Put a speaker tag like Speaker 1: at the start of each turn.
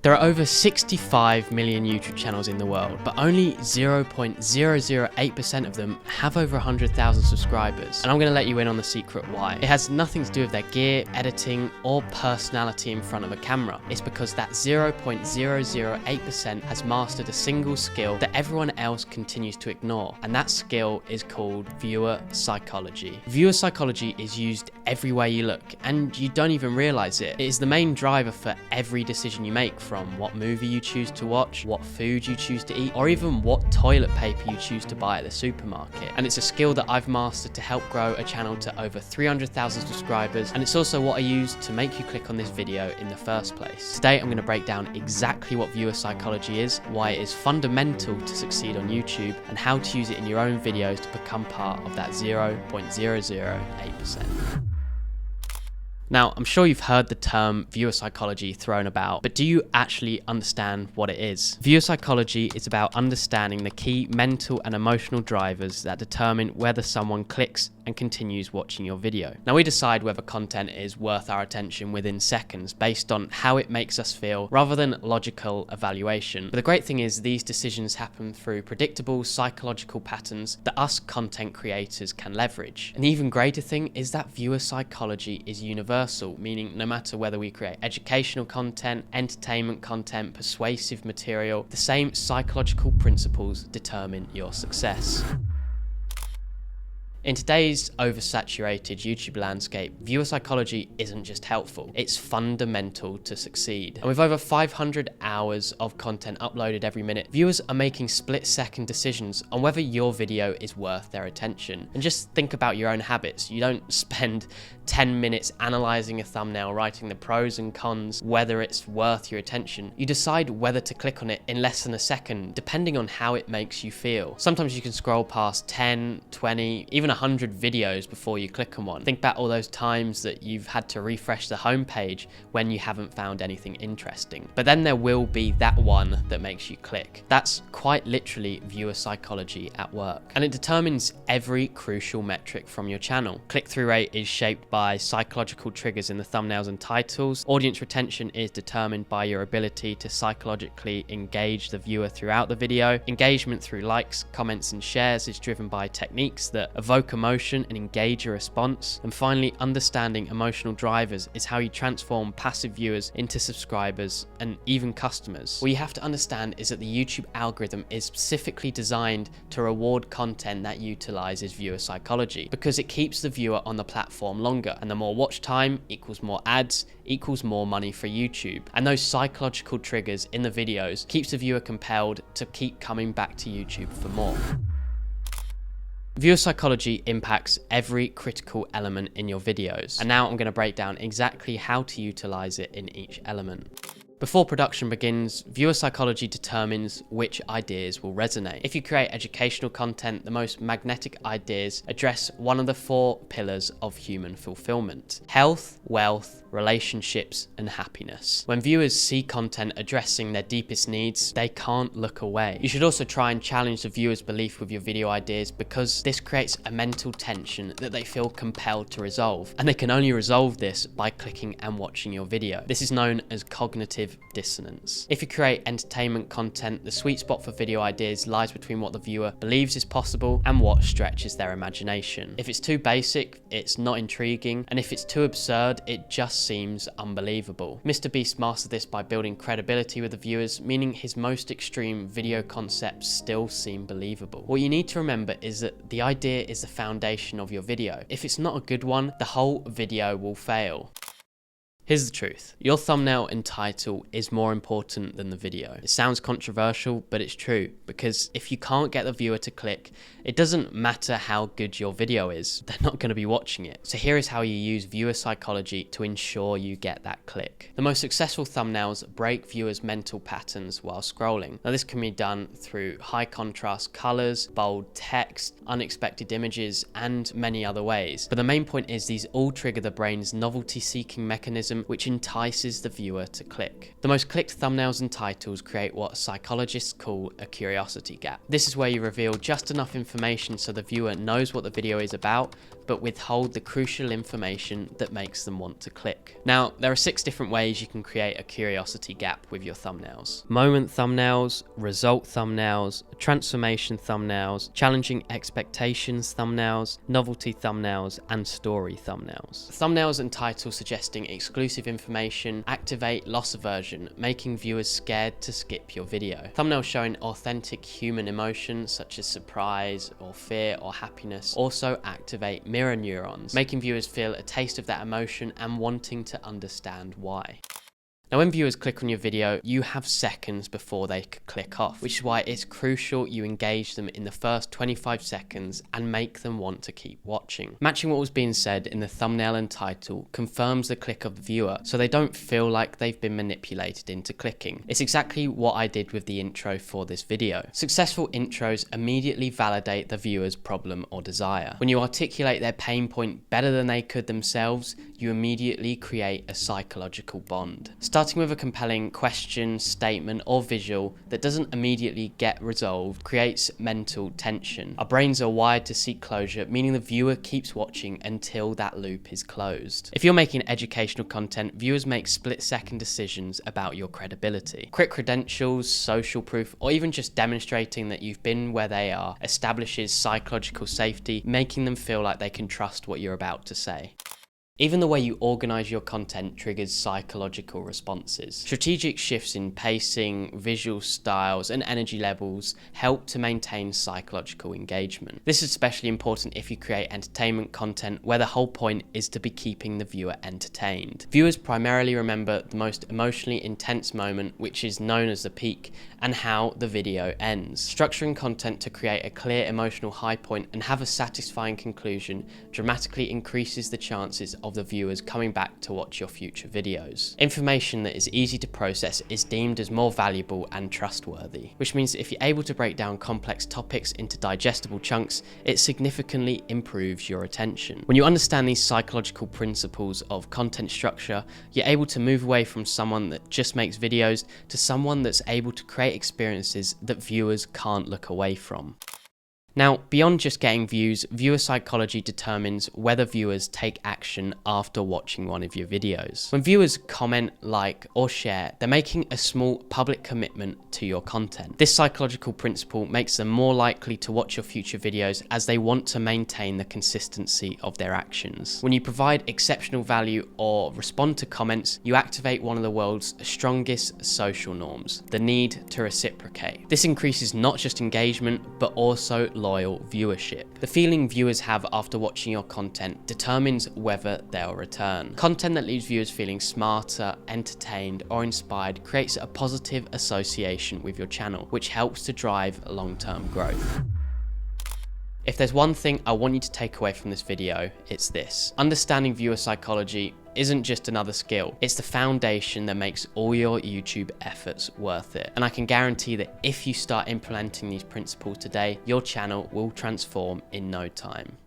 Speaker 1: There are over 65 million YouTube channels in the world, but only 0.008% of them have over 100,000 subscribers. And I'm going to let you in on the secret why. It has nothing to do with their gear, editing, or personality in front of a camera. It's because that 0.008% has mastered a single skill that everyone else continues to ignore. And that skill is called viewer psychology. Viewer psychology is used everywhere you look, and you don't even realize it. It is the main driver for every decision you make, from what movie you choose to watch, what food you choose to eat, or even what toilet paper you choose to buy at the supermarket. And it's a skill that I've mastered to help grow a channel to over 300,000 subscribers, and it's also what I use to make you click on this video in the first place. Today I'm going to break down exactly what viewer psychology is, why it is fundamental to succeed on YouTube, and how to use it in your own videos to become part of that 0.008%. Now, I'm sure you've heard the term viewer psychology thrown about, but do you actually understand what it is? Viewer psychology is about understanding the key mental and emotional drivers that determine whether someone clicks and continues watching your video. Now, we decide whether content is worth our attention within seconds based on how it makes us feel rather than logical evaluation. But the great thing is these decisions happen through predictable psychological patterns that us content creators can leverage. And the even greater thing is that viewer psychology is universal, meaning no matter whether we create educational content, entertainment content, persuasive material, the same psychological principles determine your success. In today's oversaturated YouTube landscape, viewer psychology isn't just helpful, it's fundamental to succeed. And with over 500 hours of content uploaded every minute, viewers are making split-second decisions on whether your video is worth their attention. And just think about your own habits. You don't spend 10 minutes analyzing a thumbnail, writing the pros and cons, whether it's worth your attention. You decide whether to click on it in less than a second, depending on how it makes you feel. Sometimes you can scroll past 10, 20, even 100 videos before you click on one. Think about all those times that you've had to refresh the homepage when you haven't found anything interesting. But then there will be that one that makes you click. That's quite literally viewer psychology at work. And it determines every crucial metric from your channel. Click-through rate is shaped by psychological triggers in the thumbnails and titles. Audience retention is determined by your ability to psychologically engage the viewer throughout the video. Engagement through likes, comments, and shares is driven by techniques that evoke emotion and engage a response. And finally, understanding emotional drivers is how you transform passive viewers into subscribers and even customers. What you have to understand is that the YouTube algorithm is specifically designed to reward content that utilizes viewer psychology, because it keeps the viewer on the platform longer, and the more watch time equals more ads equals more money for YouTube. And those psychological triggers in the videos keeps the viewer compelled to keep coming back to YouTube for more. Viewer psychology impacts every critical element in your videos, and now I'm going to break down exactly how to utilize it in each element. Before production begins, viewer psychology determines which ideas will resonate. If you create educational content, the most magnetic ideas address one of the 4 pillars of human fulfillment: health, wealth, relationships, and happiness. When viewers see content addressing their deepest needs, they can't look away. You should also try and challenge the viewer's belief with your video ideas, because this creates a mental tension that they feel compelled to resolve. And they can only resolve this by clicking and watching your video. This is known as cognitive dissonance. If you create entertainment content, the sweet spot for video ideas lies between what the viewer believes is possible and what stretches their imagination. If it's too basic, it's not intriguing, and if it's too absurd, it just seems unbelievable. Mr. Beast mastered this by building credibility with the viewers, meaning his most extreme video concepts still seem believable. What you need to remember is that the idea is the foundation of your video. If it's not a good one, the whole video will fail. Here's the truth. Your thumbnail and title is more important than the video. It sounds controversial, but it's true, because if you can't get the viewer to click, it doesn't matter how good your video is, they're not going to be watching it. So here is how you use viewer psychology to ensure you get that click. The most successful thumbnails break viewers' mental patterns while scrolling. Now, this can be done through high contrast colors, bold text, unexpected images, and many other ways. But the main point is these all trigger the brain's novelty-seeking mechanism algorithm which entices the viewer to click. The most clicked thumbnails and titles create what psychologists call a curiosity gap. This is where you reveal just enough information so the viewer knows what the video is about, but withhold the crucial information that makes them want to click. Now, there are 6 different ways you can create a curiosity gap with your thumbnails. Moment thumbnails, result thumbnails, transformation thumbnails, challenging expectations thumbnails, novelty thumbnails, and story thumbnails. Thumbnails and titles suggesting exclusive information activate loss aversion, making viewers scared to skip your video. Thumbnails showing authentic human emotions such as surprise or fear or happiness also activate mirror neurons, making viewers feel a taste of that emotion and wanting to understand why. Now, when viewers click on your video, you have seconds before they could click off, which is why it's crucial you engage them in the first 25 seconds and make them want to keep watching. Matching what was being said in the thumbnail and title confirms the click of the viewer, so they don't feel like they've been manipulated into clicking. It's exactly what I did with the intro for this video. Successful intros immediately validate the viewer's problem or desire. When you articulate their pain point better than they could themselves, you immediately create a psychological bond. Starting with a compelling question, statement, or visual that doesn't immediately get resolved creates mental tension. Our brains are wired to seek closure, meaning the viewer keeps watching until that loop is closed. If you're making educational content, viewers make split-second decisions about your credibility. Quick credentials, social proof, or even just demonstrating that you've been where they are establishes psychological safety, making them feel like they can trust what you're about to say. Even the way you organize your content triggers psychological responses. Strategic shifts in pacing, visual styles, and energy levels help to maintain psychological engagement. This is especially important if you create entertainment content where the whole point is to be keeping the viewer entertained. Viewers primarily remember the most emotionally intense moment, which is known as the peak, and how the video ends. Structuring content to create a clear emotional high point and have a satisfying conclusion dramatically increases the chances of the viewers coming back to watch your future videos. Information that is easy to process is deemed as more valuable and trustworthy, which means if you're able to break down complex topics into digestible chunks, it significantly improves your attention. When you understand these psychological principles of content structure, you're able to move away from someone that just makes videos to someone that's able to create experiences that viewers can't look away from. Now, beyond just getting views, viewer psychology determines whether viewers take action after watching one of your videos. When viewers comment, like, or share, they're making a small public commitment to your content. This psychological principle makes them more likely to watch your future videos as they want to maintain the consistency of their actions. When you provide exceptional value or respond to comments, you activate one of the world's strongest social norms, the need to reciprocate. This increases not just engagement, but also loyal viewership. The feeling viewers have after watching your content determines whether they'll return. Content that leaves viewers feeling smarter, entertained, or inspired creates a positive association with your channel, which helps to drive long-term growth. If there's one thing I want you to take away from this video, it's this. Understanding viewer psychology isn't just another skill, it's the foundation that makes all your YouTube efforts worth it. And I can guarantee that if you start implementing these principles today, your channel will transform in no time.